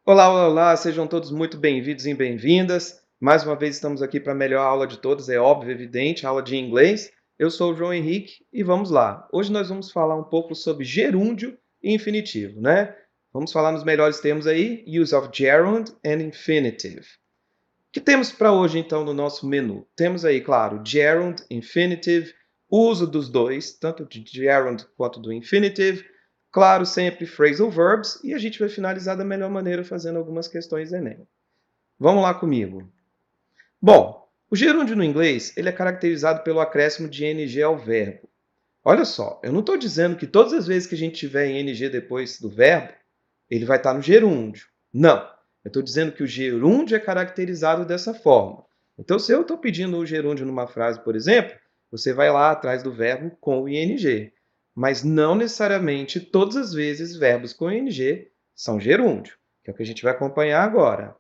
Olá, olá, olá, sejam todos muito bem-vindos e bem-vindas. Mais uma vez estamos aqui para a melhor aula de todas, é óbvio, evidente, aula de inglês. Eu sou o João Henrique e vamos lá. Hoje nós vamos falar um pouco sobre gerúndio e infinitivo, né? Vamos falar nos melhores termos aí, use of gerund and infinitive. O que temos para hoje, então, no nosso menu? Temos aí, claro, gerund, infinitive, uso dos dois, tanto de gerund quanto do infinitive. Claro, sempre phrasal verbs. E a gente vai finalizar da melhor maneira fazendo algumas questões Enem. Vamos lá comigo. Bom, o gerúndio no inglês ele é caracterizado pelo acréscimo de ing ao verbo. Olha só, eu não estou dizendo que todas as vezes que a gente tiver ing depois do verbo, ele vai estar no gerúndio. Não. Eu estou dizendo que o gerúndio é caracterizado dessa forma. Então, se eu estou pedindo o gerúndio numa frase, por exemplo, você vai lá atrás do verbo com o ing. Mas não necessariamente todas as vezes verbos com ing são gerúndio, que é o que a gente vai acompanhar agora.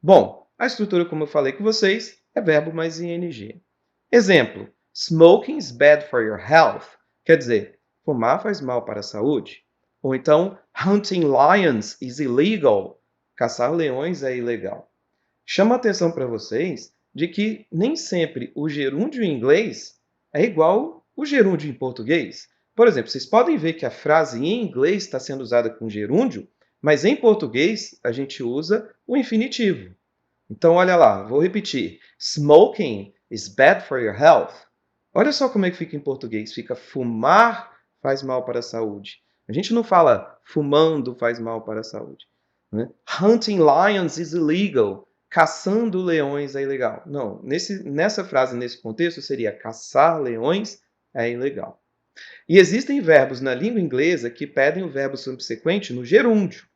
Bom, a estrutura, como eu falei com vocês, é verbo mais ing. Exemplo: smoking is bad for your health. Quer dizer, fumar faz mal para a saúde. Ou então, hunting lions is illegal. Caçar leões é ilegal. Chama a atenção para vocês de que nem sempre o gerúndio em inglês é igual o gerúndio em português. Por exemplo, vocês podem ver que a frase em inglês está sendo usada com gerúndio, mas em português a gente usa o infinitivo. Então, olha lá, vou repetir. Smoking is bad for your health. Olha só como é que fica em português. Fica fumar faz mal para a saúde. A gente não fala fumando faz mal para a saúde. Né? Hunting lions is illegal. Caçando leões é ilegal. Não, nessa frase, nesse contexto, seria caçar leões é ilegal. E existem verbos na língua inglesa que pedem o verbo subsequente no gerúndio.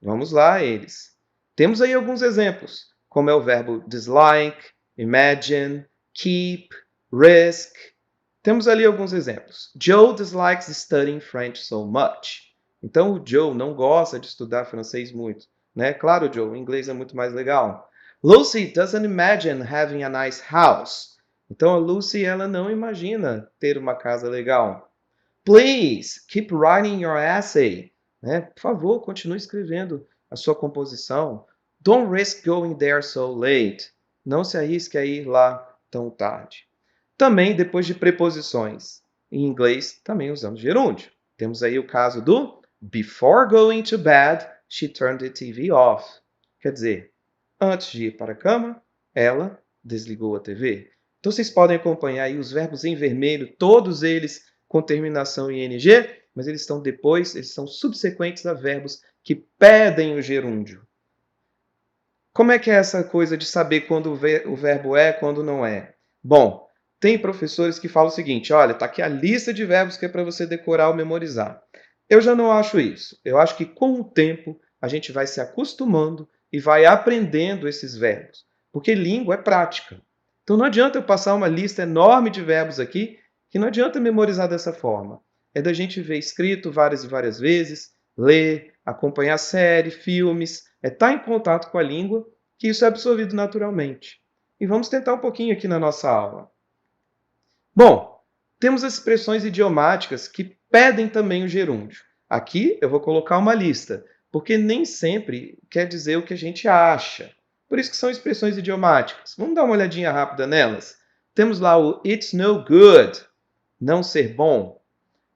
Vamos lá, eles. Temos aí alguns exemplos, como é o verbo dislike, imagine, keep, risk. Temos ali alguns exemplos. Joe dislikes studying French so much. Então, o Joe não gosta de estudar francês muito. Né? Claro, Joe, o inglês é muito mais legal. Lucy doesn't imagine having a nice house. Então, a Lucy ela não imagina ter uma casa legal. Please, keep writing your essay. Né? Por favor, continue escrevendo a sua composição. Don't risk going there so late. Não se arrisque a ir lá tão tarde. Também, depois de preposições, em inglês, também usamos gerúndio. Temos aí o caso do before going to bed, she turned the TV off. Quer dizer, antes de ir para a cama, ela desligou a TV. Então, vocês podem acompanhar aí os verbos em vermelho, todos eles com terminação em ing, mas eles estão depois, eles são subsequentes a verbos que pedem o gerúndio. Como é que é essa coisa de saber quando o verbo é, quando não é? Bom, tem professores que falam o seguinte, olha, está aqui a lista de verbos que é para você decorar ou memorizar. Eu já não acho isso. Eu acho que com o tempo a gente vai se acostumando e vai aprendendo esses verbos, porque língua é prática. Então não adianta eu passar uma lista enorme de verbos aqui, que não adianta memorizar dessa forma. É da gente ver escrito várias e várias vezes, ler, acompanhar série, filmes, é estar em contato com a língua, que isso é absorvido naturalmente. E vamos tentar um pouquinho aqui na nossa aula. Bom, temos as expressões idiomáticas que pedem também o gerúndio. Aqui eu vou colocar uma lista, porque nem sempre quer dizer o que a gente acha. Por isso que são expressões idiomáticas. Vamos dar uma olhadinha rápida nelas? Temos lá o it's no good, não ser bom.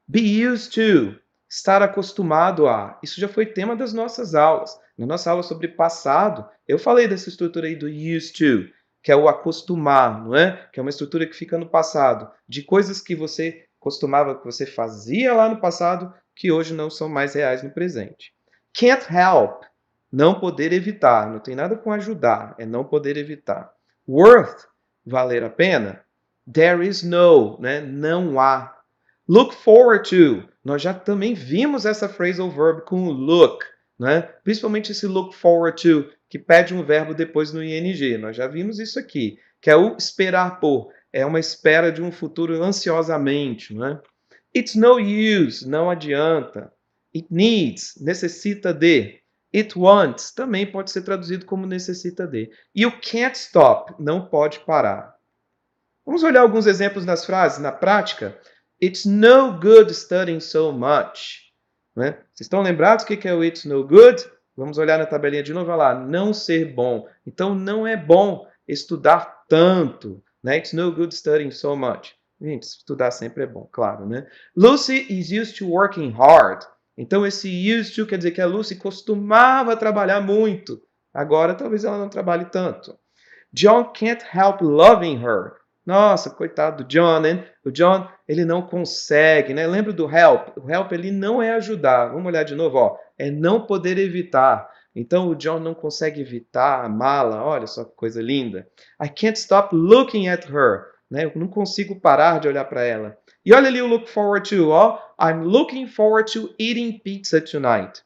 Be used to, estar acostumado a. Isso já foi tema das nossas aulas. Na nossa aula sobre passado, eu falei dessa estrutura aí do used to, que é o acostumar, não é? Que é uma estrutura que fica no passado, de coisas que você costumava, que você fazia lá no passado, que hoje não são mais reais no presente. Can't help, não poder evitar, não tem nada com ajudar, é não poder evitar. Worth, valer a pena. There is no, né? Não há. Look forward to. Nós já também vimos essa phrasal verb com o look, né? Principalmente esse look forward to, que pede um verbo depois no ing. Nós já vimos isso aqui, que é o esperar por. É uma espera de um futuro ansiosamente, né? It's no use, não adianta. It needs, necessita de. It wants, também pode ser traduzido como necessita de. E o can't stop, não pode parar. Vamos olhar alguns exemplos das frases na prática. It's no good studying so much. Né? Vocês estão lembrados o que é o it's no good? Vamos olhar na tabelinha de novo, olha lá, não ser bom. Então, não é bom estudar tanto, né? It's no good studying so much. Gente, estudar sempre é bom, claro, né? Lucy is used to working hard. Então, esse used to quer dizer que a Lucy costumava trabalhar muito. Agora, talvez ela não trabalhe tanto. John can't help loving her. Nossa, coitado do John, né? O John, ele não consegue, né? Lembra do help? O help, ele não é ajudar. Vamos olhar de novo, ó. É não poder evitar. Então, o John não consegue evitar amá-la. Olha só que coisa linda. I can't stop looking at her. Né? Eu não consigo parar de olhar para ela. E olha ali o look forward to, ó. I'm looking forward to eating pizza tonight.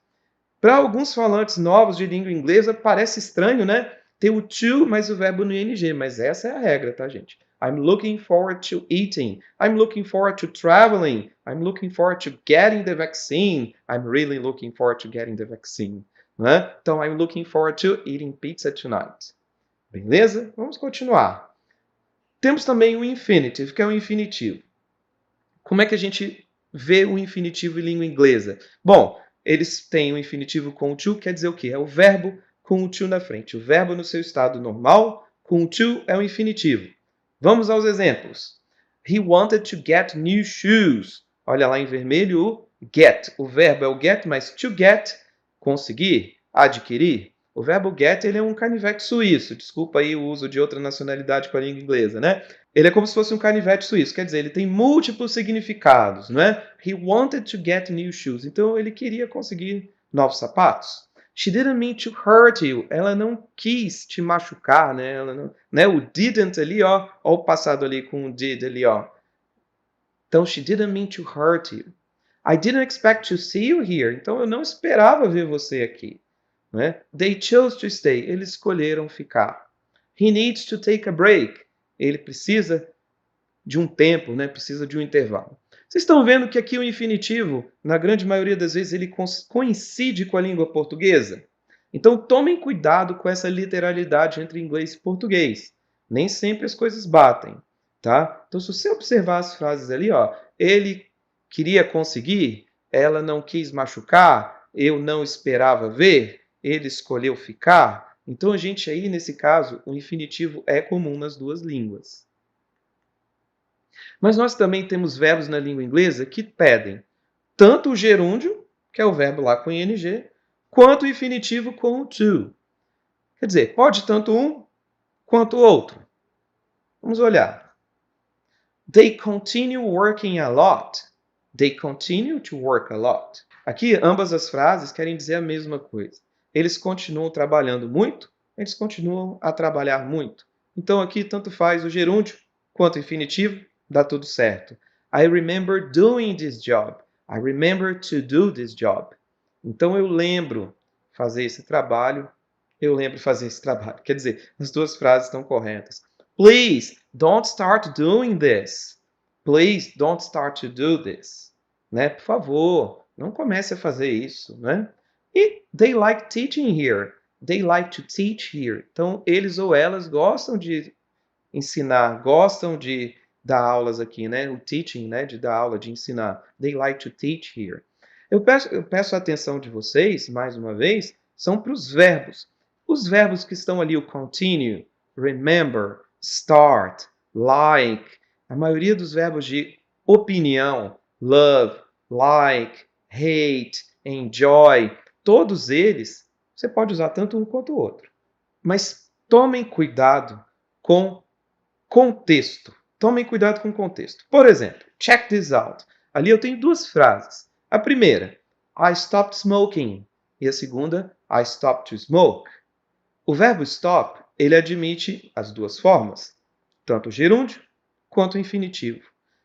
Para alguns falantes novos de língua inglesa, parece estranho, né? Ter o to mais o verbo no ing, mas essa é a regra, tá, gente? I'm looking forward to eating. I'm looking forward to traveling. I'm looking forward to getting the vaccine. I'm really looking forward to getting the vaccine. Né? Então, I'm looking forward to eating pizza tonight. Beleza? Vamos continuar. Temos também o infinitive, que é o infinitivo. Como é que a gente vê o infinitivo em língua inglesa? Bom, eles têm o infinitivo com o to, quer dizer o quê? É o verbo com o to na frente. O verbo no seu estado normal, com o to é o infinitivo. Vamos aos exemplos. He wanted to get new shoes. Olha lá em vermelho o get. O verbo é o get, mas to get, conseguir, adquirir. O verbo get ele é um canivete suíço. Desculpa aí o uso de outra nacionalidade com a língua inglesa, né? Ele é como se fosse um canivete suíço, quer dizer, ele tem múltiplos significados, não é? He wanted to get new shoes. Então ele queria conseguir novos sapatos. She didn't mean to hurt you. Ela não quis te machucar, né? Ela não, né? O didn't ali, ó o passado ali com o did ali, ó. Então, she didn't mean to hurt you. I didn't expect to see you here. Então, eu não esperava ver você aqui. Né? They chose to stay. Eles escolheram ficar. He needs to take a break. Ele precisa de um tempo, né? Precisa de um intervalo. Vocês estão vendo que aqui o infinitivo, na grande maioria das vezes, ele coincide com a língua portuguesa? Então, tomem cuidado com essa literalidade entre inglês e português. Nem sempre as coisas batem, tá? Então, se você observar as frases ali, ó, ele queria conseguir, ela não quis machucar, eu não esperava ver, ele escolheu ficar. Então, a gente aí, nesse caso, o infinitivo é comum nas duas línguas. Mas nós também temos verbos na língua inglesa que pedem tanto o gerúndio, que é o verbo lá com ing, quanto o infinitivo com o to. Quer dizer, pode tanto um quanto o outro. Vamos olhar. They continue working a lot. They continue to work a lot. Aqui, ambas as frases querem dizer a mesma coisa. Eles continuam trabalhando muito, eles continuam a trabalhar muito. Então, aqui, tanto faz o gerúndio quanto o infinitivo, dá tudo certo. I remember doing this job. I remember to do this job. Então, eu lembro fazer esse trabalho. Eu lembro fazer esse trabalho. Quer dizer, as duas frases estão corretas. Please, don't start doing this. Please, don't start to do this. Né? Por favor, não comece a fazer isso. Né? E they like teaching here. They like to teach here. Então, eles ou elas gostam de ensinar, gostam de dar aulas aqui, né? O teaching, né? De dar aula, de ensinar. They like to teach here. Eu peço a atenção de vocês, mais uma vez, são para os verbos. Os verbos que estão ali, o continue, remember, start, like, a maioria dos verbos de opinião, love, like, hate, enjoy, todos eles, você pode usar tanto um quanto o outro. Mas tomem cuidado com contexto. Tomem cuidado com o contexto. Por exemplo, check this out. Ali eu tenho duas frases. A primeira, I stopped smoking. E a segunda, I stopped to smoke. O verbo stop, ele admite as duas formas, tanto o gerúndio quanto o infinitivo.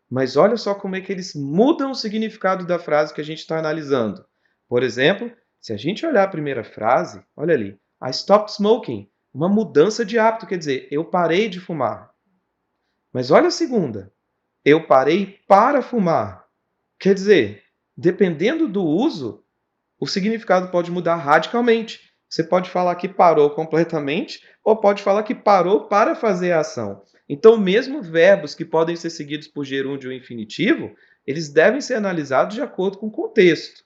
Mas olha só como é que eles mudam o significado da frase que a gente está analisando. Por exemplo, se a gente olhar a primeira frase, olha ali, I stopped smoking, uma mudança de hábito, quer dizer, eu parei de fumar. Mas olha a segunda, eu parei para fumar. Quer dizer, dependendo do uso, o significado pode mudar radicalmente. Você pode falar que parou completamente ou pode falar que parou para fazer a ação. Então, mesmo verbos que podem ser seguidos por gerúndio ou infinitivo, eles devem ser analisados de acordo com o contexto.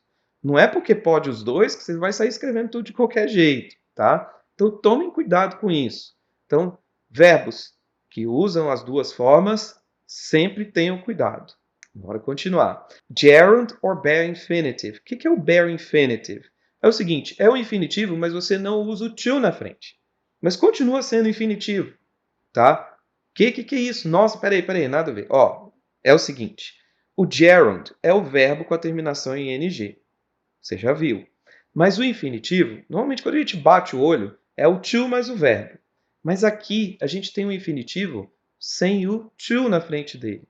Não é porque pode os dois que você vai sair escrevendo tudo de qualquer jeito, tá? Então tomem cuidado com isso. Então, verbos que usam as duas formas, sempre tenham cuidado. Bora continuar. Gerund or bare infinitive. O que é o bare infinitive? É o seguinte, é o infinitivo, mas você não usa o to na frente. Mas continua sendo infinitivo, tá? Que é isso? Nossa, peraí, nada a ver. Ó, é o seguinte, o gerund é o verbo com a terminação em ing. Você já viu. Mas o infinitivo, normalmente quando a gente bate o olho, é o to mais o verbo. Mas aqui a gente tem um infinitivo sem o to na frente dele.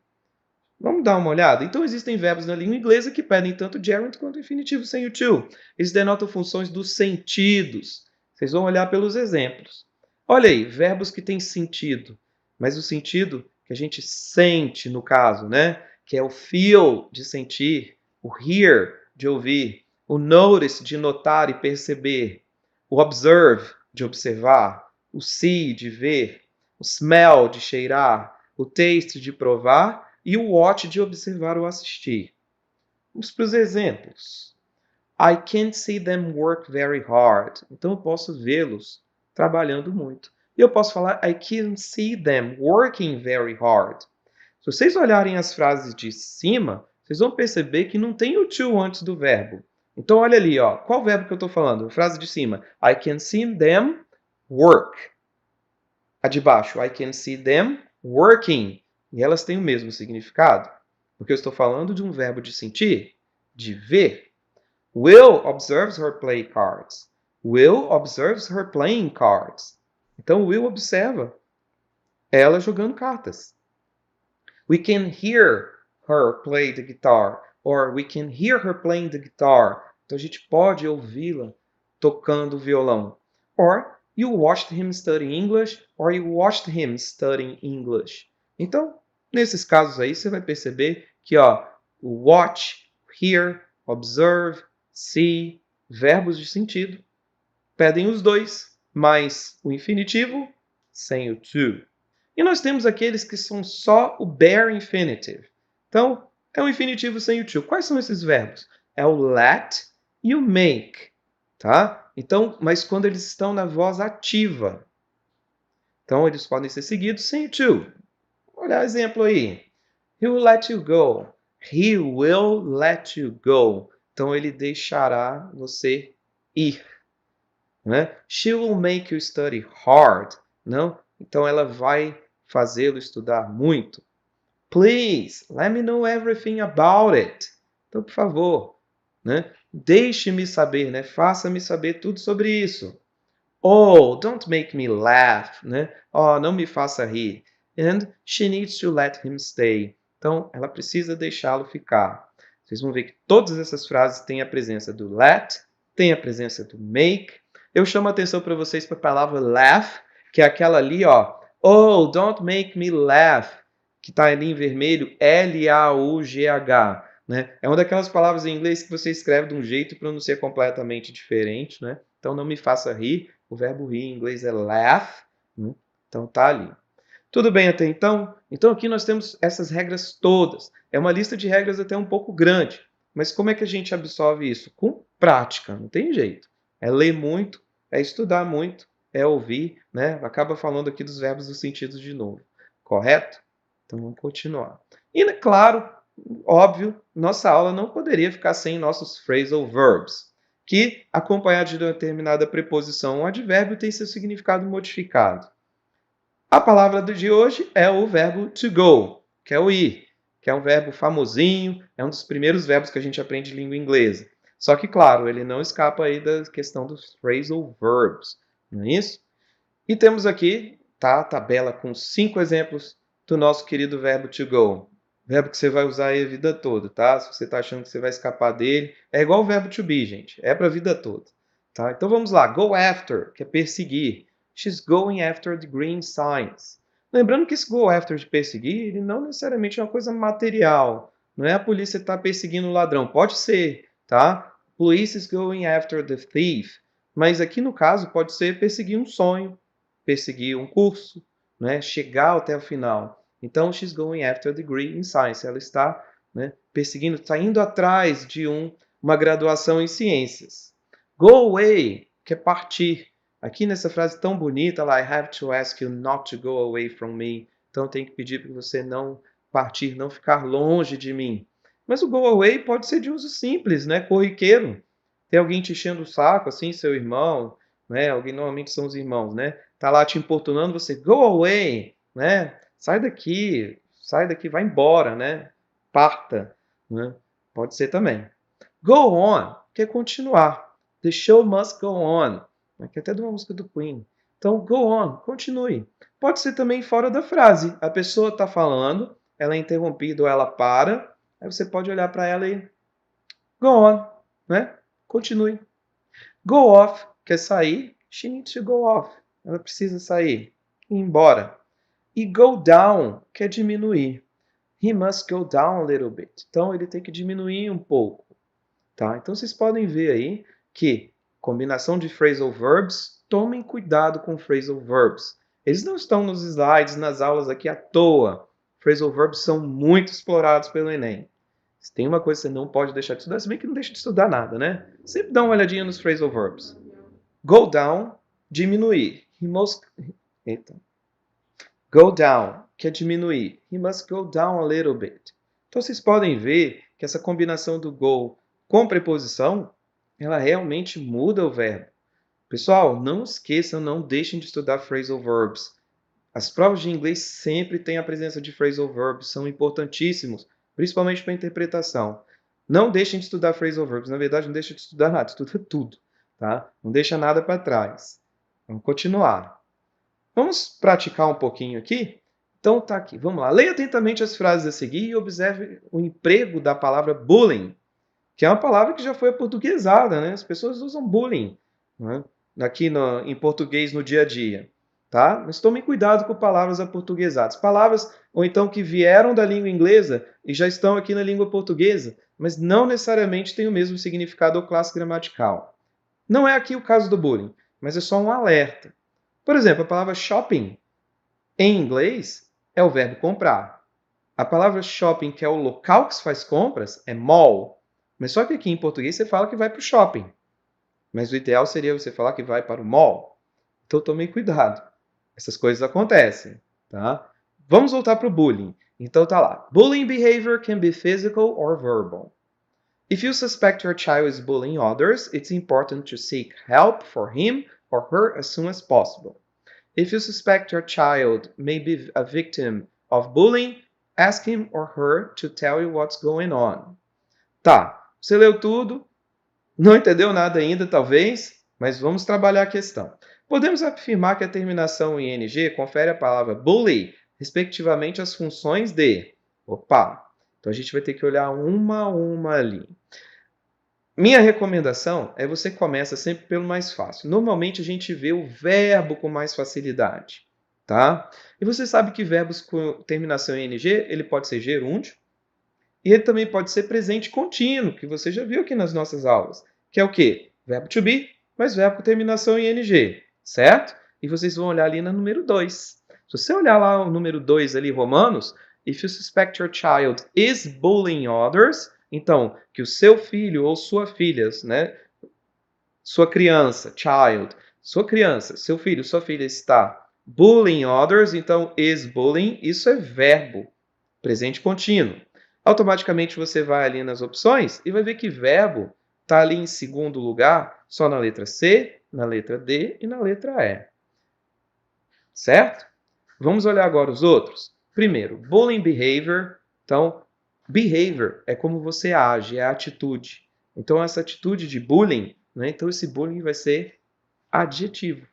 Vamos dar uma olhada? Então existem verbos na língua inglesa que pedem tanto gerund quanto infinitivo sem o to. Eles denotam funções dos sentidos. Vocês vão olhar pelos exemplos. Olha aí, verbos que têm sentido, mas o sentido que a gente sente no caso, né? Que é o feel, de sentir, o hear, de ouvir, o notice, de notar e perceber, o observe, de observar, o see, de ver, o smell, de cheirar, o taste, de provar, e o watch de observar ou assistir. Vamos para os exemplos. I can't see them work very hard. Então eu posso vê-los trabalhando muito. E eu posso falar I can't see them working very hard. Se vocês olharem as frases de cima, vocês vão perceber que não tem o to antes do verbo. Então olha ali, ó. Qual verbo que eu estou falando? A frase de cima. I can see them work. A de baixo. I can see them working. E elas têm o mesmo significado. Porque eu estou falando de um verbo de sentir, de ver. Will observes her play cards. Will observes her playing cards. Então, Will observa ela jogando cartas. We can hear her play the guitar. Or we can hear her playing the guitar. Então, a gente pode ouvi-la tocando violão. Or you watched him study English. Or you watched him studying English. Então, nesses casos aí, você vai perceber que ó, o watch, hear, observe, see, verbos de sentido, pedem os dois, mais o infinitivo sem o to. E nós temos aqueles que são só o bare infinitive. Então, é um infinitivo sem o to. Quais são esses verbos? É o let e o make, tá? Então, mas quando eles estão na voz ativa. Então, eles podem ser seguidos sem o to. Olha o exemplo aí. He will let you go. He will let you go. Então, ele deixará você ir. Né? She will make you study hard. Não? Então, ela vai fazê-lo estudar muito. Please, let me know everything about it. Então, por favor, né? Deixe-me saber, né? Faça-me saber tudo sobre isso. Oh, don't make me laugh, né? Oh, não me faça rir. And she needs to let him stay. Então, ela precisa deixá-lo ficar. Vocês vão ver que todas essas frases têm a presença do let, tem a presença do make. Eu chamo a atenção para vocês para a palavra laugh, que é aquela ali, ó. Oh, don't make me laugh, que está ali em vermelho, L-A-U-G-H. Né? É uma daquelas palavras em inglês que você escreve de um jeito e pronuncia completamente diferente. Né? Então, não me faça rir. O verbo rir em inglês é laugh. Né? Então, tá ali. Tudo bem até então? Então, aqui nós temos essas regras todas. É uma lista de regras até um pouco grande. Mas como é que a gente absorve isso? Com prática, não tem jeito. É ler muito, é estudar muito, é ouvir, né? Acaba falando aqui dos verbos dos sentidos de novo. Correto? Então, vamos continuar. E, claro, óbvio, nossa aula não poderia ficar sem nossos phrasal verbs, que, acompanhado de determinada preposição ou advérbio, tem seu significado modificado. A palavra de hoje é o verbo to go, que é o ir, que é um verbo famosinho, é um dos primeiros verbos que a gente aprende em língua inglesa. Só que, claro, ele não escapa aí da questão dos phrasal verbs, não é isso? E temos aqui, tá, a tabela com 5 exemplos do nosso querido verbo to go. Verbo que você vai usar aí a vida toda, tá? Se você está achando que você vai escapar dele, é igual o verbo to be, gente. É para a vida toda, tá? Então vamos lá. Go after, que é perseguir. She's going after the green signs. Lembrando que esse go after de perseguir, ele não necessariamente é uma coisa material. Não é a polícia estar perseguindo o ladrão. Pode ser, tá? Police is going after the thief. Mas aqui no caso pode ser perseguir um sonho, perseguir um curso, né? Chegar até o final. Então, she's going after a degree in science. Ela está, né, perseguindo, está indo atrás de uma graduação em ciências. Go away, que é partir. Aqui nessa frase tão bonita lá, I have to ask you not to go away from me. Então eu tenho que pedir para você não partir, não ficar longe de mim. Mas o go away pode ser de uso simples, né? Corriqueiro. Tem alguém te enchendo o saco, assim, seu irmão, né? Alguém, normalmente são os irmãos, né? Tá lá te importunando, você go away, né? Sai daqui, vai embora, né? Parta, né? Pode ser também. Go on, que é continuar. The show must go on. Que é até de uma música do Queen. Então, go on, continue. Pode ser também fora da frase. A pessoa está falando, ela é interrompida ou ela para, aí você pode olhar para ela e go on, né? Continue. Go off, quer sair? She needs to go off. Ela precisa sair, ir embora. E go down, quer diminuir. He must go down a little bit. Então, ele tem que diminuir um pouco. Tá? Então, vocês podem ver aí que combinação de phrasal verbs, tomem cuidado com phrasal verbs. Eles não estão nos slides, nas aulas aqui à toa. Phrasal verbs são muito explorados pelo Enem. Se tem uma coisa que você não pode deixar de estudar, se bem que não deixa de estudar nada, né? Sempre dá uma olhadinha nos phrasal verbs. Go down, diminuir. He must... Eita. Go down, que é diminuir. He must go down a little bit. Então, vocês podem ver que essa combinação do go com preposição, ela realmente muda o verbo. Pessoal, não esqueçam, não deixem de estudar phrasal verbs. As provas de inglês sempre têm a presença de phrasal verbs, são importantíssimos, principalmente para a interpretação. Não deixem de estudar phrasal verbs. Na verdade, não deixem de estudar nada, estuda tudo. Tá? Não deixa nada para trás. Vamos continuar. Vamos praticar um pouquinho aqui? Então, tá aqui. Vamos lá. Leia atentamente as frases a seguir e observe o emprego da palavra bullying, que é uma palavra que já foi aportuguesada, né? As pessoas usam bullying, né? Aqui em português no dia a dia. Tá? Mas tomem cuidado com palavras aportuguesadas. Palavras, ou então, que vieram da língua inglesa e já estão aqui na língua portuguesa, mas não necessariamente têm o mesmo significado ou classe gramatical. Não é aqui o caso do bullying, mas é só um alerta. Por exemplo, a palavra shopping, em inglês, é o verbo comprar. A palavra shopping, que é o local que se faz compras, é mall. Mas só que aqui em português você fala que vai para o shopping. Mas o ideal seria você falar que vai para o mall. Então tome cuidado. Essas coisas acontecem. Tá? Vamos voltar para o bullying. Então tá lá. Bullying behavior can be physical or verbal. If you suspect your child is bullying others, it's important to seek help for him or her as soon as possible. If you suspect your child may be a victim of bullying, ask him or her to tell you what's going on. Tá, você leu tudo, não entendeu nada ainda, talvez, mas vamos trabalhar a questão. Podemos afirmar que a terminação em ing confere à palavra bully, respectivamente, as funções de... Opa! Então a gente vai ter que olhar uma a uma ali. Minha recomendação é você começa sempre pelo mais fácil. Normalmente a gente vê o verbo com mais facilidade, tá? E você sabe que verbos com terminação em ing, ele pode ser gerúndio e ele também pode ser presente contínuo, que você já viu aqui nas nossas aulas, que é o quê? Verbo to be, mas verbo com terminação em ing, certo? E vocês vão olhar ali na número 2. Se você olhar lá o número 2 ali, Romanos, if you suspect your child is bullying others, então, que o seu filho ou sua filha, né, sua criança, child, sua criança, seu filho, sua filha está bullying others, então is bullying, isso é verbo, presente contínuo. Automaticamente você vai ali nas opções e vai ver que verbo está ali em segundo lugar, só na letra C, na letra D e na letra E. Certo? Vamos olhar agora os outros. Primeiro, bullying behavior. Então, behavior é como você age, é a atitude. Então, essa atitude de bullying, né? Então, esse bullying vai ser adjetivo.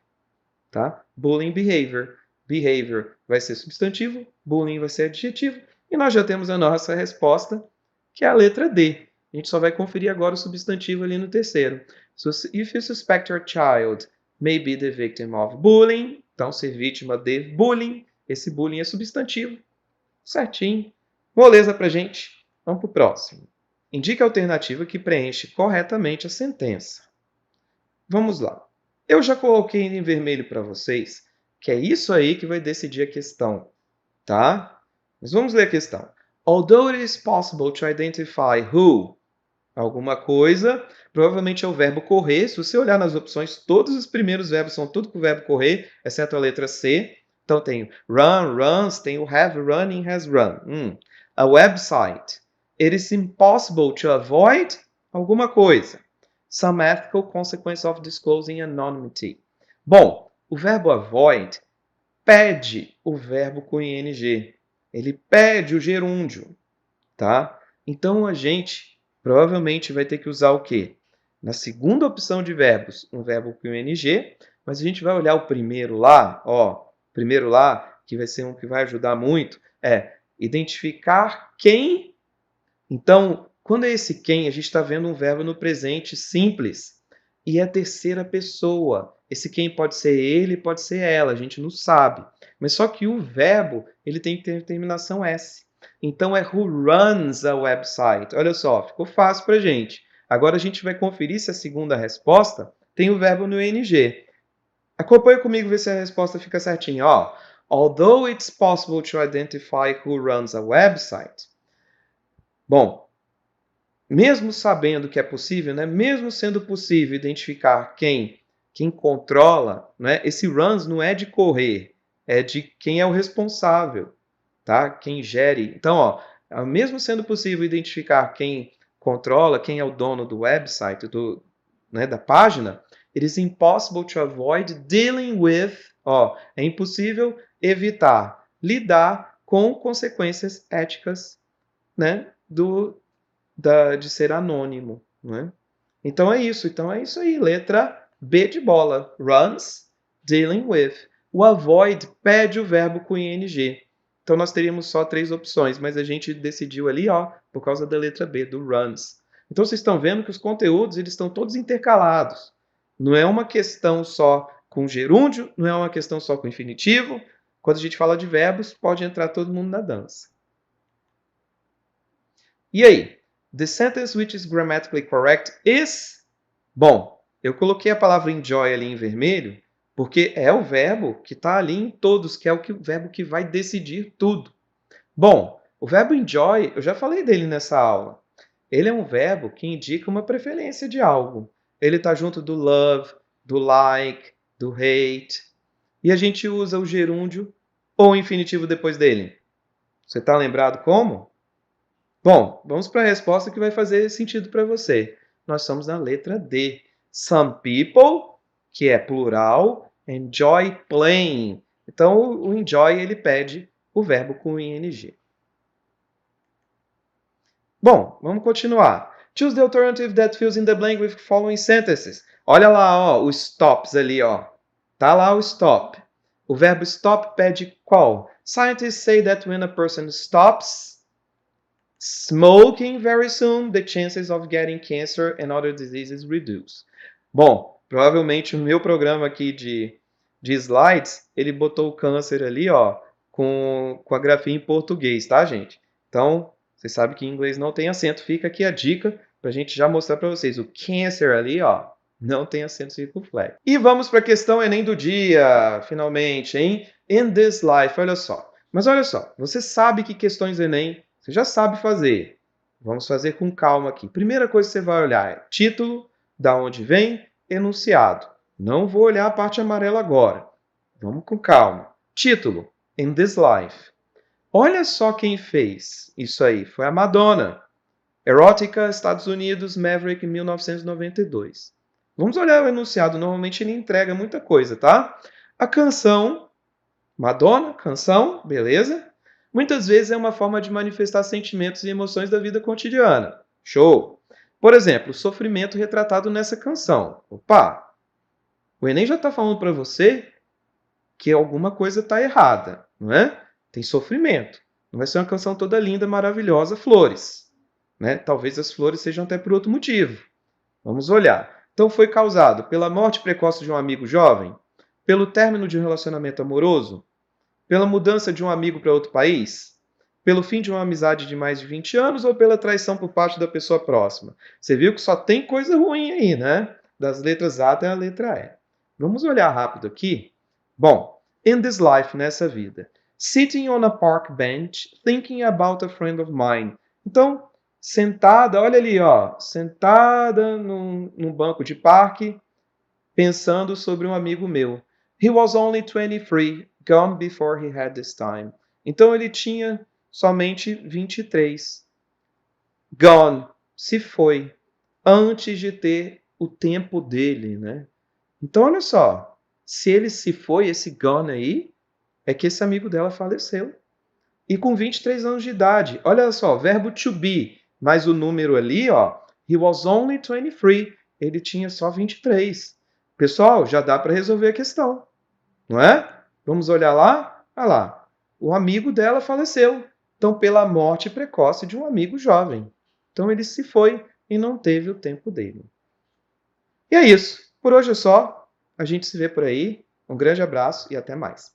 Tá? Bullying behavior. Behavior vai ser substantivo, bullying vai ser adjetivo. E nós já temos a nossa resposta, que é a letra D. A gente só vai conferir agora o substantivo ali no terceiro. So, if you suspect your child may be the victim of bullying, então ser vítima de bullying, esse bullying é substantivo. Certinho. Moleza pra gente. Vamos pro próximo. Indique a alternativa que preenche corretamente a sentença. Vamos lá. Eu já coloquei em vermelho para vocês que é isso aí que vai decidir a questão, tá? Mas vamos ler a questão. Although it is possible to identify who Alguma coisa, provavelmente é o verbo correr. Se você olhar nas opções, todos os primeiros verbos são tudo com o verbo correr, exceto a letra C. Então tem run, runs, tem o have, running, has run. A website. It is impossible to avoid alguma coisa. Some ethical consequence of disclosing anonymity. Bom, o verbo avoid pede o verbo com ing. Ele pede o gerúndio, tá? Então a gente provavelmente vai ter que usar o quê? Na segunda opção de verbos, um verbo com ing, mas a gente vai olhar o primeiro lá, ó, primeiro lá, que vai ser um que vai ajudar muito, é identificar quem. Então, quando é esse quem, a gente está vendo um verbo no presente simples e é terceira pessoa. Esse quem pode ser ele, pode ser ela, a gente não sabe. Mas só que o verbo, ele tem que ter terminação S. Então é who runs a website. Olha só, ficou fácil para a gente. Agora a gente vai conferir se a segunda resposta tem o verbo no ing. Acompanhe comigo ver se a resposta fica certinha. Ó, although it's possible to identify who runs a website. Bom, mesmo sabendo que é possível, né? Mesmo sendo possível identificar quem controla, né? Esse runs não é de correr, é de quem é o responsável, tá? Quem gere. Então, ó, mesmo sendo possível identificar quem controla, quem é o dono do website, né, da página, it is impossible to avoid dealing with, ó, é impossível evitar lidar com consequências éticas, né, de ser anônimo, né? Então é isso aí. Letra B de bola. Runs, dealing with. O avoid pede o verbo com ing. Então nós teríamos só 3 opções, mas a gente decidiu ali, ó, por causa da letra B, do runs. Então vocês estão vendo que os conteúdos eles estão todos intercalados. Não é uma questão só com gerúndio, não é uma questão só com infinitivo. Quando a gente fala de verbos, pode entrar todo mundo na dança. E aí? The sentence which is grammatically correct is... Bom, eu coloquei a palavra enjoy ali em vermelho porque é o verbo que está ali em todos, que é o verbo que vai decidir tudo. Bom, o verbo enjoy, eu já falei dele nessa aula. Ele é um verbo que indica uma preferência de algo. Ele está junto do love, do like, do hate. E a gente usa o gerúndio ou o infinitivo depois dele. Você está lembrado como? Bom, vamos para a resposta que vai fazer sentido para você. Nós somos na letra D. Some people, que é plural, enjoy playing. Então, o enjoy ele pede o verbo com ing. Bom, vamos continuar. Choose the alternative that fills in the blank with following sentences. Olha lá, ó, os stops ali, ó. Tá lá o stop. O verbo stop pede qual? Scientists say that when a person stops smoking very soon, the chances of getting cancer and other diseases reduce. Bom, provavelmente o meu programa aqui de slides, ele botou o câncer ali, ó, com a grafia em português, tá, gente? Então, vocês sabem que em inglês não tem acento, fica aqui a dica para a gente já mostrar para vocês. O cancer ali, ó, não tem acento circunflexo. E vamos para a questão Enem do dia, finalmente, hein? In this life, olha só. Mas olha só, você sabe que questões Enem você já sabe fazer. Vamos fazer com calma aqui. Primeira coisa que você vai olhar é título, da onde vem, enunciado. Não vou olhar a parte amarela agora. Vamos com calma. Título, In This Life. Olha só quem fez isso aí. Foi a Madonna. Erótica, Estados Unidos, Maverick, 1992. Vamos olhar o enunciado. Normalmente ele entrega muita coisa, tá? A canção, Madonna, canção, beleza? Muitas vezes é uma forma de manifestar sentimentos e emoções da vida cotidiana. Show! Por exemplo, o sofrimento retratado nessa canção. Opa! O Enem já está falando para você que alguma coisa está errada, não é? Tem sofrimento. Não vai ser uma canção toda linda, maravilhosa, flores. Né? Talvez as flores sejam até por outro motivo. Vamos olhar. Então foi causado pela morte precoce de um amigo jovem? Pelo término de um relacionamento amoroso? Pela mudança de um amigo para outro país? Pelo fim de uma amizade de mais de 20 anos ou pela traição por parte da pessoa próxima? Você viu que só tem coisa ruim aí, né? Das letras A até a letra E. Vamos olhar rápido aqui? Bom, in this life, nessa vida. Sitting on a park bench, thinking about a friend of mine. Então, sentada, olha ali, ó, sentada num banco de parque, pensando sobre um amigo meu. He was only 23, gone before he had this time. Então ele tinha somente 23. Gone, se foi, antes de ter o tempo dele, né? Então olha só, se ele se foi, esse gone aí, é que esse amigo dela faleceu. E com 23 anos de idade. Olha só, verbo to be, mais o número ali, ó. He was only 23. Ele tinha só 23. Pessoal, já dá para resolver a questão, não é? Vamos olhar lá? Olha lá. O amigo dela faleceu. Então, pela morte precoce de um amigo jovem. Então, ele se foi e não teve o tempo dele. E é isso. Por hoje é só. A gente se vê por aí. Um grande abraço e até mais.